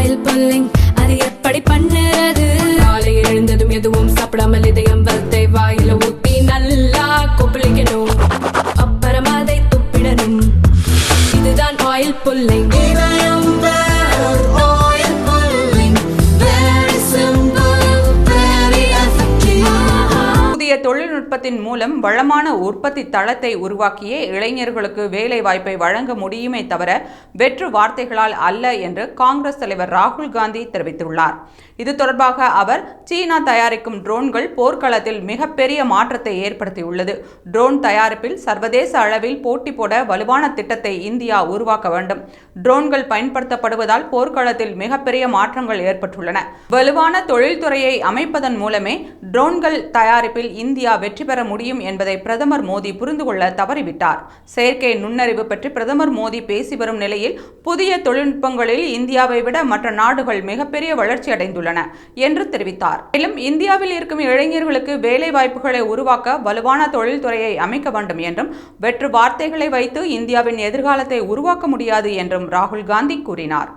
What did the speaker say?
Oil pulling அது எப்படி பண்ணுறது? காலையில் எழுந்ததும் எதுவும் சாப்பிடாமல் இதயம் வளத்தை வாயில ஊத்தி நல்லா கொப்பளிக்கணும், அப்புறம் அதை துப்பிடணும். இதுதான் ஆயில் புல்லிங். தொழில்நுட்பத்தின் மூலம் வளமான உற்பத்தி தளத்தை உருவாக்கிய இளைஞர்களுக்கு வேலை வாய்ப்பை வழங்க முடியுமே தவிர வெற்று வார்த்தைகளால் அல்ல என்று காங்கிரஸ் தலைவர் ராகுல் காந்தி தெரிவித்துள்ளார். இது தொடர்பாக அவர், சீனா தயாரிக்கும் ட்ரோன்கள் போர்க்களத்தில் மிகப்பெரிய மாற்றத்தை ஏற்படுத்தியுள்ளது. ட்ரோன் தயாரிப்பில் சர்வதேச அளவில் போட்டி போட வலுவான திட்டத்தை இந்தியா உருவாக்க வேண்டும். ட்ரோன்கள் பயன்படுத்தப்படுவதால் போர்க்களத்தில் மிகப்பெரிய மாற்றங்கள் ஏற்பட்டுள்ளன. வலுவான தொழில்துறையை அமைப்பதன் மூலமே ட்ரோன்கள் தயாரிப்பில் இந்தியா வெற்றி பெற முடியும் என்பதை பிரதமர் மோடி புரிந்து கொள்ள தவறிவிட்டார். செயற்கை நுண்ணறிவு பற்றி பிரதமர் மோடி பேசி வரும் நிலையில் புதிய தொழில்நுட்பங்களில் இந்தியாவை விட மற்ற நாடுகள் மிகப்பெரிய வளர்ச்சி அடைந்துள்ளன என்று தெரிவித்தார். மேலும் இந்தியாவில் இருக்கும் இளைஞர்களுக்கு வேலை வாய்ப்புகளை உருவாக்க வலுவான தொழில்துறையை அமைக்க வேண்டும் என்றும், வெற்று வார்த்தைகளை வைத்து இந்தியாவின் எதிர்காலத்தை உருவாக்க முடியாது என்றும் ராகுல் காந்தி கூறினார்.